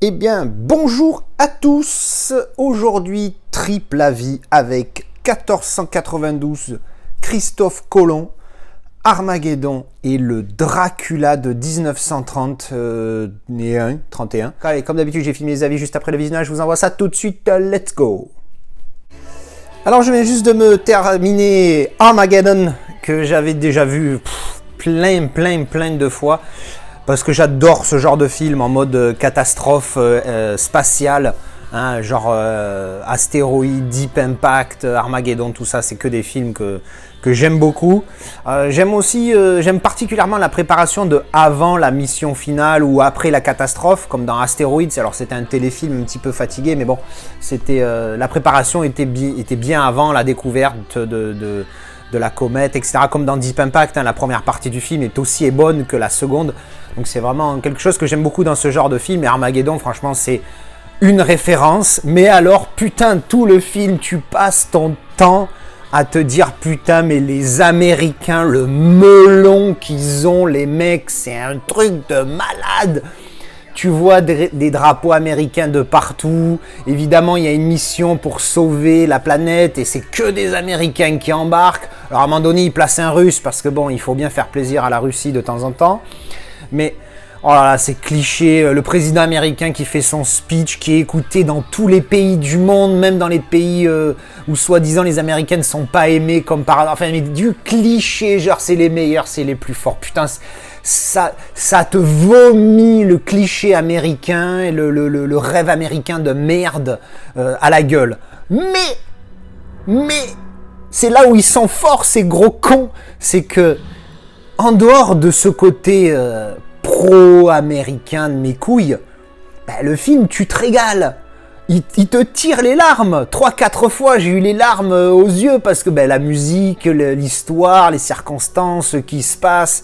Eh bien, bonjour à tous. Aujourd'hui, triple avis avec 1492, Christophe Colomb, Armageddon et le Dracula de 1930 et 31. Allez, comme d'habitude, j'ai filmé les avis juste après le visionnage. Je vous envoie ça tout de suite. Let's go. Alors, je viens juste de me terminer Armageddon, que j'avais déjà vu plein de fois. Parce que j'adore ce genre de film en mode catastrophe spatiale, hein, genre Astéroïde, Deep Impact, Armageddon, tout ça, c'est que des films que j'aime beaucoup. J'aime particulièrement la préparation de avant la mission finale ou après la catastrophe, comme dans Astéroïde. Alors c'était un téléfilm un petit peu fatigué, mais bon, la préparation était bien avant la découverte de la comète, etc. Comme dans Deep Impact, hein, la première partie du film est aussi bonne que la seconde. Donc c'est vraiment quelque chose que j'aime beaucoup dans ce genre de film. Et Armageddon, franchement, c'est une référence. Mais alors, putain, tout le film, tu passes ton temps à te dire, putain, mais les Américains, le melon qu'ils ont, les mecs, c'est un truc de malade. Tu vois des drapeaux américains de partout. Évidemment, il y a une mission pour sauver la planète et c'est que des Américains qui embarquent. Alors à un moment donné, ils placent un Russe parce que bon, il faut bien faire plaisir à la Russie de temps en temps. Mais oh là là, c'est cliché. Le président américain qui fait son speech, qui est écouté dans tous les pays du monde, même dans les pays où soi-disant les Américains ne sont pas aimés comme par hasard. Enfin, mais du cliché, genre c'est les meilleurs, c'est les plus forts. Putain, ça te vomit le cliché américain et le rêve américain de merde à la gueule. Mais c'est là où ils sont forts, ces gros cons. C'est que, en dehors de ce côté pro-américain de mes couilles, le film, tu te régales. Il te tire les larmes. 3-4 fois, j'ai eu les larmes aux yeux parce que la musique, l'histoire, les circonstances, ce qui se passe.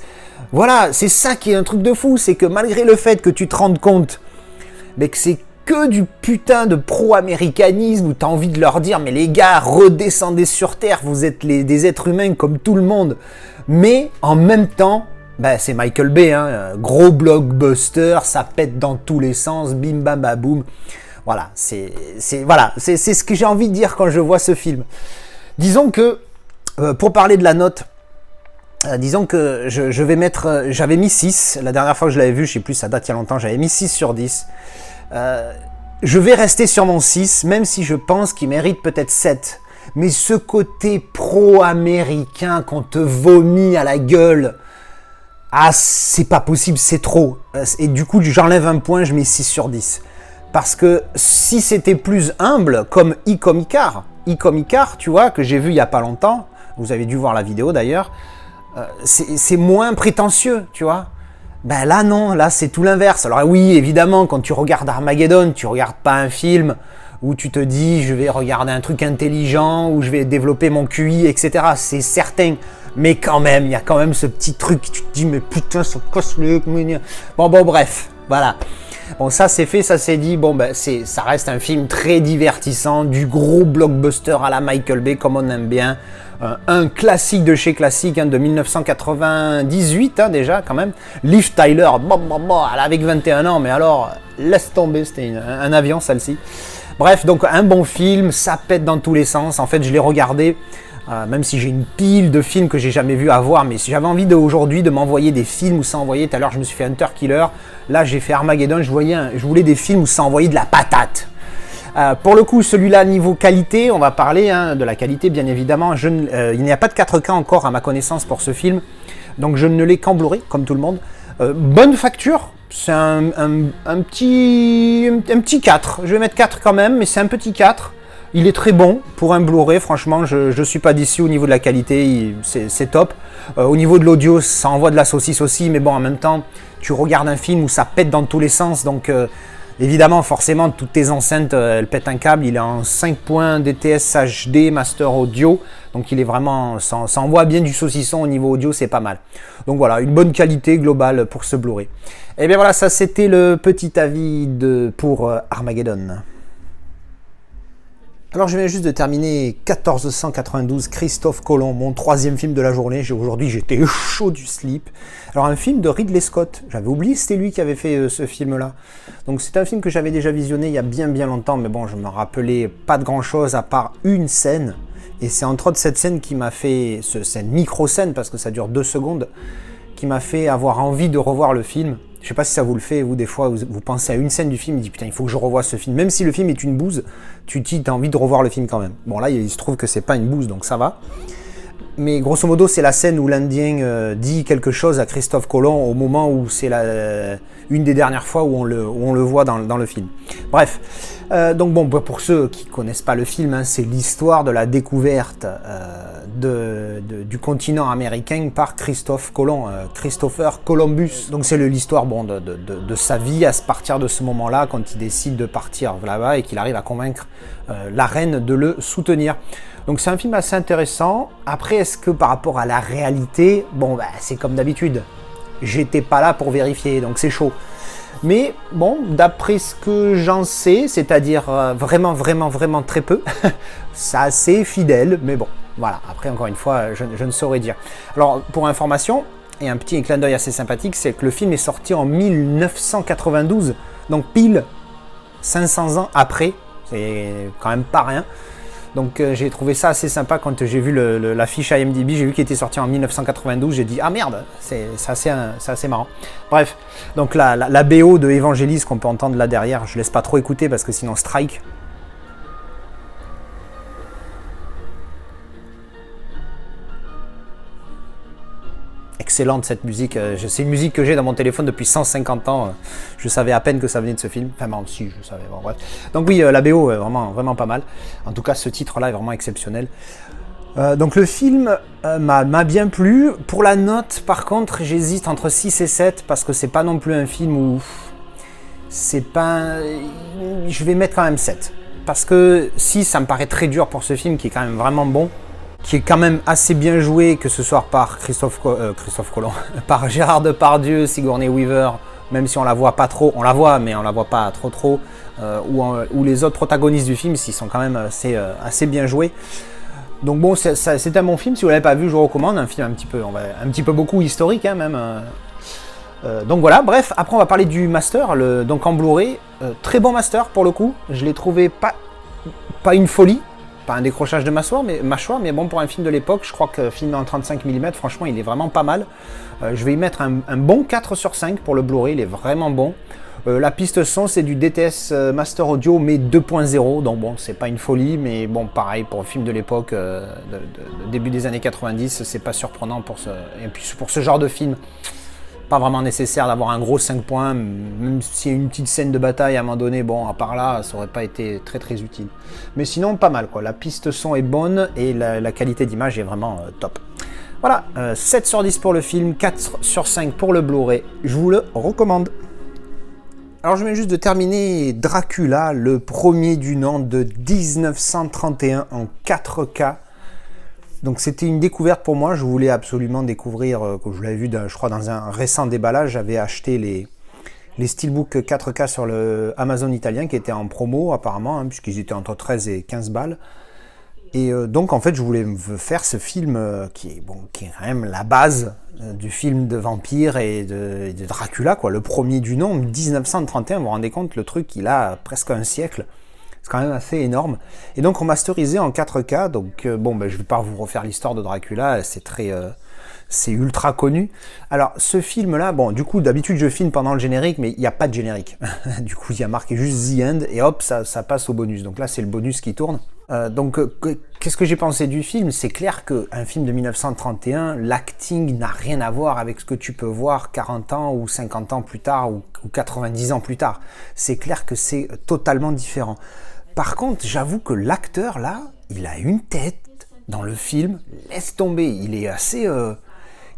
Voilà, c'est ça qui est un truc de fou. C'est que malgré le fait que tu te rendes compte que c'est que du putain de pro-américanisme où tu as envie de leur dire, mais les gars, redescendez sur Terre, vous êtes des êtres humains comme tout le monde. Mais en même temps, c'est Michael Bay, hein, gros blockbuster, ça pète dans tous les sens, bim bam baboum. Voilà, c'est ce que j'ai envie de dire quand je vois ce film. Disons que, pour parler de la note, disons que je vais mettre, j'avais mis 6, la dernière fois que je l'avais vu, je sais plus, ça date il y a longtemps, j'avais mis 6 sur 10. Je vais rester sur mon 6, même si je pense qu'il mérite peut-être 7. Mais ce côté pro-américain qu'on te vomit à la gueule, c'est pas possible, c'est trop. Et du coup, j'enlève un point, je mets 6 sur 10. Parce que si c'était plus humble, comme Icar, tu vois, que j'ai vu il y a pas longtemps, vous avez dû voir la vidéo d'ailleurs, c'est moins prétentieux, tu vois. Là non, là c'est tout l'inverse. Alors oui, évidemment, quand tu regardes Armageddon, tu regardes pas un film où tu te dis je vais regarder un truc intelligent, où je vais développer mon QI, etc. C'est certain. Mais quand même, il y a quand même ce petit truc, tu te dis mais putain, ça casse les... Bon, bref, voilà. Bon, ça c'est fait, ça c'est dit. Bon, ça reste un film très divertissant, du gros blockbuster à la Michael Bay, comme on aime bien. Un classique de chez classique, hein, de 1998 hein, déjà quand même. Liv Tyler, elle avec 21 ans, mais alors laisse tomber, c'était un avion celle-ci. Bref, donc un bon film, ça pète dans tous les sens. En fait, je l'ai regardé, même si j'ai une pile de films que j'ai jamais vu à voir, mais si j'avais envie aujourd'hui de m'envoyer des films où ça envoyait, tout à l'heure je me suis fait Hunter Killer, là j'ai fait Armageddon, je voulais des films où ça envoyait de la patate. Pour le coup, celui-là, niveau qualité, on va parler de la qualité, bien évidemment. Il n'y a pas de 4K encore, à ma connaissance, pour ce film. Donc, je ne l'ai qu'en Blu-ray, comme tout le monde. Bonne facture. C'est un petit 4. Je vais mettre 4 quand même, mais c'est un petit 4. Il est très bon pour un Blu-ray. Franchement, je ne suis pas déçu au niveau de la qualité. C'est top. Au niveau de l'audio, ça envoie de la saucisse aussi. Mais bon, en même temps, tu regardes un film où ça pète dans tous les sens. Donc... évidemment, forcément, toutes tes enceintes, elles pètent un câble. Il est en 5 points DTS HD Master Audio. Donc, il est vraiment... Ça envoie bien du saucisson au niveau audio, c'est pas mal. Donc, voilà, une bonne qualité globale pour ce Blu-ray. Et bien voilà, ça c'était le petit avis pour Armageddon. Alors je viens juste de terminer 1492, Christophe Colomb, mon troisième film de la journée. Aujourd'hui j'étais chaud du slip. Alors un film de Ridley Scott, j'avais oublié c'était lui qui avait fait ce film-là. Donc c'est un film que j'avais déjà visionné il y a bien longtemps, mais bon je me rappelais pas de grand-chose à part une scène. Et c'est entre autres cette scène qui m'a fait, cette micro-scène, parce que ça dure 2 secondes, qui m'a fait avoir envie de revoir le film. Je sais pas si ça vous le fait, vous, des fois, vous pensez à une scène du film, vous dites putain, il faut que je revoie ce film. Même si le film est une bouse, tu as envie de revoir le film quand même. Bon, là, il se trouve que c'est pas une bouse, donc ça va. Mais grosso modo, c'est la scène où l'Indien dit quelque chose à Christophe Colomb au moment où c'est une des dernières fois où on le voit dans le film. Bref, donc bon, pour ceux qui connaissent pas le film, hein, c'est l'histoire de la découverte du continent américain par Christophe Colomb, Christopher Columbus. Donc c'est l'histoire bon, de sa vie à partir de ce moment-là, quand il décide de partir là-bas et qu'il arrive à convaincre la reine de le soutenir. Donc c'est un film assez intéressant. Après, est-ce que par rapport à la réalité, bon bah c'est comme d'habitude, j'étais pas là pour vérifier, donc c'est chaud. Mais bon, d'après ce que j'en sais, c'est-à-dire vraiment très peu, c'est assez fidèle, mais bon, voilà. Après, encore une fois, je ne saurais dire. Alors, pour information, et un petit clin d'œil assez sympathique, c'est que le film est sorti en 1992, donc pile 500 ans après, c'est quand même pas rien. Donc j'ai trouvé ça assez sympa quand j'ai vu l'affiche IMDb, j'ai vu qu'il était sorti en 1992, j'ai dit ah merde, c'est assez marrant. Bref, donc la BO de Evangelis qu'on peut entendre là derrière, je laisse pas trop écouter parce que sinon strike. Excellente cette musique, c'est une musique que j'ai dans mon téléphone depuis 150 ans, je savais à peine que ça venait de ce film, enfin bon, si je savais, bon bref. Donc oui, la BO est vraiment pas mal, en tout cas ce titre là est vraiment exceptionnel. Donc le film m'a bien plu, pour la note par contre j'hésite entre 6 et 7 parce que c'est pas non plus un film où c'est pas... Je vais mettre quand même 7, parce que 6 ça me paraît très dur pour ce film qui est quand même vraiment bon, qui est quand même assez bien joué, que ce soit par Christophe Colomb, par Gérard Depardieu, Sigourney Weaver, même si on la voit pas trop, on la voit mais on la voit pas trop, ou les autres protagonistes du film, s'ils sont quand même assez bien joués. Donc bon, c'est un bon film, si vous l'avez pas vu, je vous recommande, un film un petit peu beaucoup historique hein, même. Donc voilà, bref, après on va parler du master, donc en Blu-ray, très bon master pour le coup, je l'ai trouvé pas une folie, pas un décrochage de mâchoire, mais bon, pour un film de l'époque, je crois que film en 35 mm, franchement, il est vraiment pas mal. Je vais y mettre un bon 4 sur 5 pour le Blu-ray, il est vraiment bon. La piste son, c'est du DTS Master Audio, mais 2.0, donc bon, c'est pas une folie, mais bon, pareil, pour un film de l'époque, début des années 90, c'est pas surprenant et puis pour ce genre de film. Pas vraiment nécessaire d'avoir un gros 5 points, même s'il y a une petite scène de bataille à un moment donné, bon, à part là, ça aurait pas été très utile. Mais sinon, pas mal, quoi. La piste son est bonne et la qualité d'image est vraiment top. Voilà, 7 sur 10 pour le film, 4 sur 5 pour le Blu-ray. Je vous le recommande. Alors, je viens juste de terminer Dracula, le premier du nom de 1931 en 4K. Donc c'était une découverte pour moi, je voulais absolument découvrir, comme je l'avais vu je crois dans un récent déballage, j'avais acheté les Steelbook 4K sur le Amazon italien qui étaient en promo apparemment, hein, puisqu'ils étaient entre 13 et 15 balles. Et donc en fait je voulais faire ce film qui est quand même la base du film de vampire et de Dracula, quoi, le premier du nom, 1931, vous vous rendez compte, le truc il a presque un siècle. C'est quand même assez énorme. Et donc remasterisé en 4K, donc bon, je vais pas vous refaire l'histoire de Dracula, c'est ultra connu. Alors ce film-là, bon, du coup d'habitude je filme pendant le générique, mais il n'y a pas de générique. Du coup il y a marqué juste The End, et hop, ça passe au bonus. Donc là c'est le bonus qui tourne. Qu'est-ce que j'ai pensé du film? C'est clair qu'un film de 1931, l'acting n'a rien à voir avec ce que tu peux voir 40 ans ou 50 ans plus tard ou 90 ans plus tard. C'est clair que c'est totalement différent. Par contre, j'avoue que l'acteur là, il a une tête dans le film, laisse tomber, il est assez...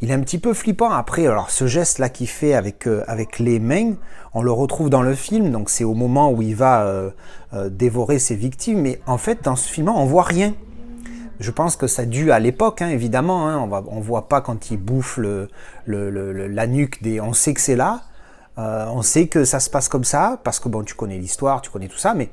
il est un petit peu flippant. Après, alors ce geste là qu'il fait avec les mains, on le retrouve dans le film, donc c'est au moment où il va dévorer ses victimes, mais en fait dans ce film on voit rien. Je pense que ça dû à l'époque, hein, évidemment, hein, on voit pas quand il bouffe la nuque on sait que c'est là. On sait que ça se passe comme ça, parce que bon, tu connais l'histoire, tu connais tout ça, mais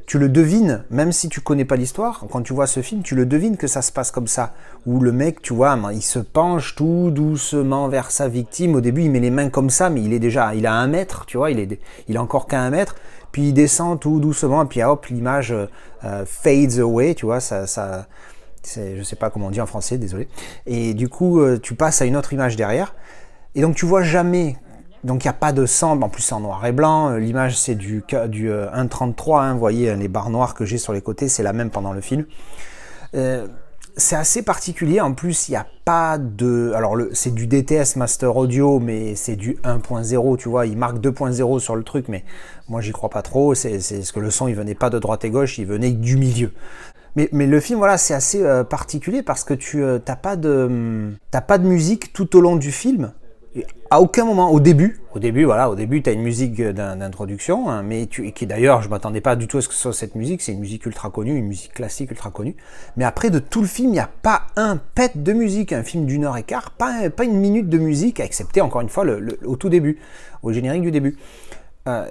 tu le devines, même si tu connais pas l'histoire, quand tu vois ce film, tu le devines que ça se passe comme ça. Où le mec, tu vois, il se penche tout doucement vers sa victime. Au début, il met les mains comme ça, mais il a 1 mètre, tu vois, il a encore qu'à 1 mètre. Puis il descend tout doucement, et puis hop, l'image fades away, tu vois, je sais pas comment on dit en français, désolé. Et du coup, tu passes à une autre image derrière. Et donc tu vois jamais. Donc il n'y a pas de sang, en plus c'est en noir et blanc, l'image c'est du 1.33, hein, vous voyez les barres noires que j'ai sur les côtés, c'est la même pendant le film. C'est assez particulier, en plus il n'y a pas de... Alors c'est du DTS Master Audio, mais c'est du 1.0, tu vois, il marque 2.0 sur le truc, mais moi j'y crois pas trop, c'est ce que le son il venait pas de droite et gauche, il venait du milieu. Mais le film, voilà, c'est assez particulier parce que tu t'as pas de musique tout au long du film. À aucun moment, au début, tu as une musique d'introduction, hein, mais qui d'ailleurs, je m'attendais pas du tout à ce que ce soit cette musique, c'est une musique ultra connue, une musique classique ultra connue. Mais après, de tout le film, il n'y a pas un pet de musique, un film d'1 h 15, pas une minute de musique, excepté encore une fois au tout début, au générique du début.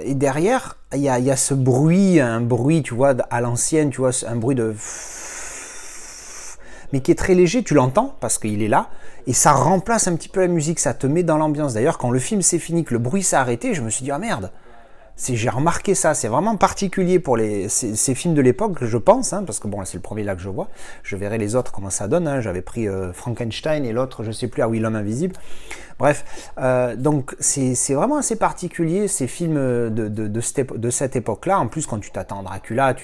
Et derrière, il y a ce bruit, un bruit, tu vois, à l'ancienne, tu vois, un bruit de... mais qui est très léger, tu l'entends parce qu'il est là, et ça remplace un petit peu la musique, ça te met dans l'ambiance. D'ailleurs, quand le film s'est fini, que le bruit s'est arrêté, je me suis dit, ah merde, j'ai remarqué ça, c'est vraiment particulier pour ces films de l'époque, je pense, hein, parce que bon, c'est le premier là que je vois, je verrai les autres comment ça donne, hein. J'avais pris Frankenstein et l'autre, je sais plus, ah oui, L'Homme Invisible. Bref, donc c'est vraiment assez particulier ces films de cette époque-là. En plus, quand tu t'attends à Dracula,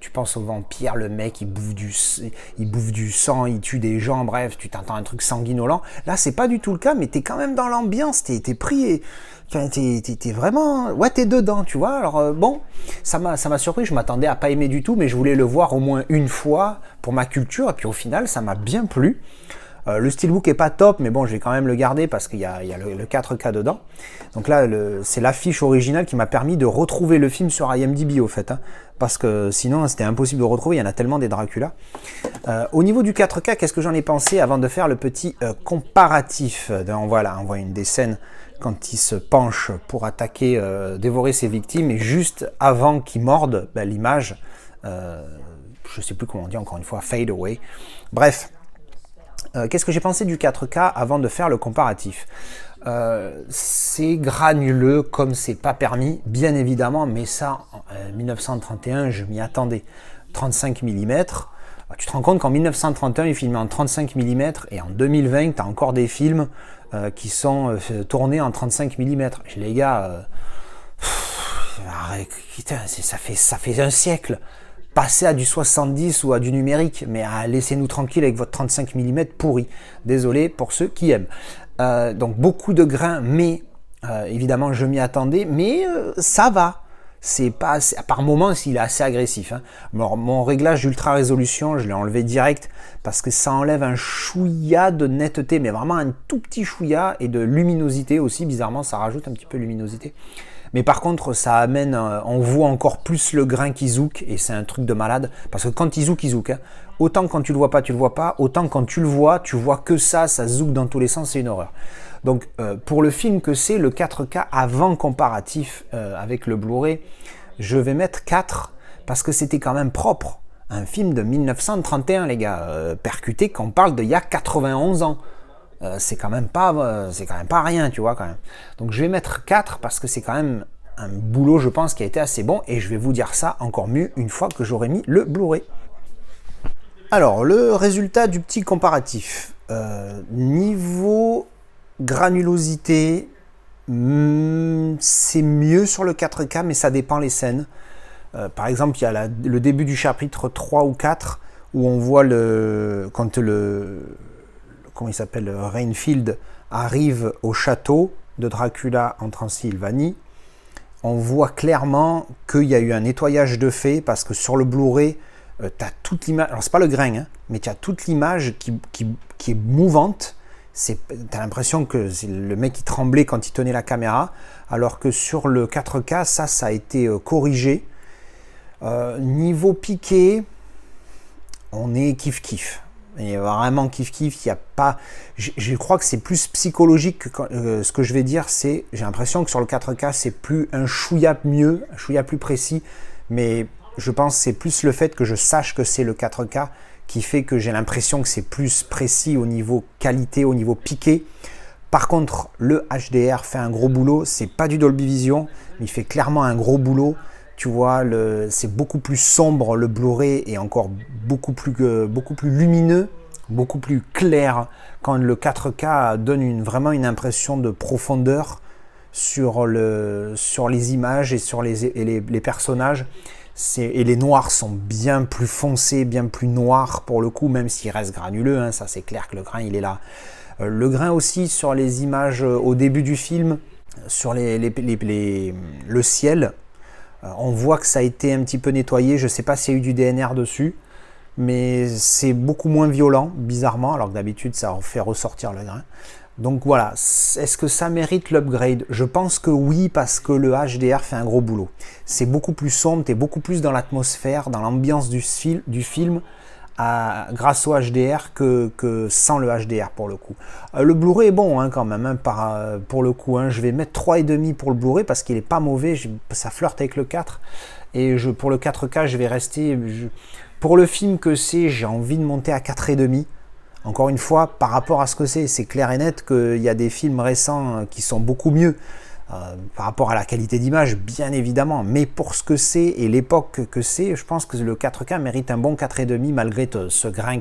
tu penses au vampire, le mec il bouffe du sang, il tue des gens, bref, tu t'attends à un truc sanguinolent. Là, c'est pas du tout le cas, mais t'es quand même dans l'ambiance, t'es pris, enfin, t'es vraiment, ouais, t'es dedans, tu vois. Alors bon, ça m'a surpris, je m'attendais à pas aimer du tout, mais je voulais le voir au moins une fois pour ma culture, et puis au final, ça m'a bien plu. Le steelbook est pas top, mais bon, je vais quand même le garder parce qu'il y a le 4K dedans. Donc là, c'est l'affiche originale qui m'a permis de retrouver le film sur IMDb, au fait, hein, parce que sinon, c'était impossible de retrouver, il y en a tellement des Dracula. Au niveau du 4K, qu'est-ce que j'en ai pensé avant de faire le petit comparatif? Voilà, on voit une des scènes quand il se penche pour attaquer, dévorer ses victimes, et juste avant qu'il morde, l'image, je sais plus comment on dit encore une fois, fade away. Bref. Qu'est-ce que j'ai pensé du 4K avant de faire le comparatif? C'est granuleux comme c'est pas permis, bien évidemment, mais ça, en 1931, je m'y attendais. 35 mm. Tu te rends compte qu'en 1931, ils filmaient en 35 mm, et en 2020, tu as encore des films qui sont tournés en 35 mm. Les gars, ça fait un siècle. Passez à du 70 ou à du numérique, mais laissez-nous tranquille avec votre 35 mm pourri. Désolé pour ceux qui aiment. Donc beaucoup de grains, mais évidemment je m'y attendais, mais ça va. C'est pas assez, par moments il est assez agressif, hein. Mon réglage d'ultra résolution, je l'ai enlevé direct parce que ça enlève un chouïa de netteté, mais vraiment un tout petit chouïa, et de luminosité aussi, bizarrement ça rajoute un petit peu de luminosité. Mais par contre, ça amène, on voit encore plus le grain qui zouk, et c'est un truc de malade. Parce que quand il zouk, hein. Autant quand tu le vois pas, autant quand tu vois que ça zouk dans tous les sens, c'est une horreur. Donc pour le film que c'est, le 4K avant comparatif avec le Blu-ray, je vais mettre 4, parce que c'était quand même propre. Un film de 1931, les gars, percuté, qu'on parle d'il y a 91 ans. C'est quand même pas rien, tu vois, quand même. Donc je vais mettre 4 parce que c'est quand même un boulot, je pense, qui a été assez bon, et je vais vous dire ça encore mieux une fois que j'aurai mis le Blu-ray. Alors, le résultat du petit comparatif. Niveau granulosité, c'est mieux sur le 4K, mais ça dépend les scènes. Par exemple, il y a le début du chapitre 3 ou 4 où on voit comment il s'appelle, Renfield arrive au château de Dracula en Transylvanie. On voit clairement qu'il y a eu un nettoyage de fait, parce que sur le Blu-ray, tu as toute l'image, alors c'est pas le grain, hein, mais tu as toute l'image qui est mouvante. Tu as l'impression que c'est le mec qui tremblait quand il tenait la caméra, alors que sur le 4K, ça a été corrigé. Niveau piqué, on est kiff-kiff. Et vraiment kiff-kiff, il y a pas... Je crois que c'est plus psychologique que ce que je vais dire, c'est... J'ai l'impression que sur le 4K, c'est plus un chouïa mieux, un chouïa plus précis, mais je pense que c'est plus le fait que je sache que c'est le 4K qui fait que j'ai l'impression que c'est plus précis au niveau qualité, au niveau piqué. Par contre, le HDR fait un gros boulot, c'est pas du Dolby Vision, mais il fait clairement un gros boulot. Tu vois, c'est beaucoup plus sombre, le Blu-ray est encore beaucoup plus lumineux, beaucoup plus clair, quand le 4K donne vraiment une impression de profondeur sur les images et sur les personnages. Et les noirs sont bien plus foncés, bien plus noirs pour le coup, même s'il reste granuleux, hein, ça c'est clair que le grain il est là. Le grain aussi sur les images au début du film, sur le ciel, on voit que ça a été un petit peu nettoyé. Je ne sais pas s'il y a eu du DNR dessus, mais c'est beaucoup moins violent, bizarrement, alors que d'habitude ça fait ressortir le grain. Donc voilà, est-ce que ça mérite l'upgrade? Je pense que oui, parce que le HDR fait un gros boulot. C'est beaucoup plus sombre, tu es beaucoup plus dans l'atmosphère, dans l'ambiance du film, grâce au HDR que sans le HDR pour le coup. Le Blu-ray est bon hein, quand même, hein, pour le coup. Hein, je vais mettre 3,5 pour le Blu-ray parce qu'il n'est pas mauvais, ça flirte avec le 4. Et pour le 4K, je vais rester... pour le film que c'est, j'ai envie de monter à 4,5. Encore une fois, par rapport à ce que c'est clair et net qu'il y a des films récents qui sont beaucoup mieux. Par rapport à la qualité d'image, bien évidemment, mais pour ce que c'est et l'époque que c'est, je pense que le 4K mérite un bon 4,5 malgré ce grain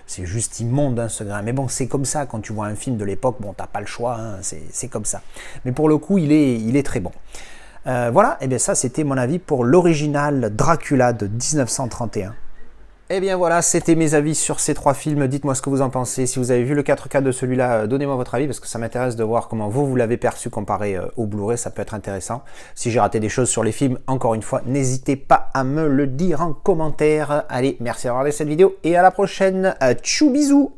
c'est juste immonde, hein, ce grain. Mais bon, c'est comme ça, quand tu vois un film de l'époque, bon, t'as pas le choix, hein, c'est comme ça. Mais pour le coup, il est très bon. Voilà, et bien ça, c'était mon avis pour l'original Dracula de 1931. Et bien voilà, c'était mes avis sur ces 3 films. Dites-moi ce que vous en pensez. Si vous avez vu le 4K de celui-là, donnez-moi votre avis parce que ça m'intéresse de voir comment vous l'avez perçu comparé au Blu-ray. Ça peut être intéressant. Si j'ai raté des choses sur les films, encore une fois, n'hésitez pas à me le dire en commentaire. Allez, merci d'avoir regardé cette vidéo et à la prochaine. Tchou bisous.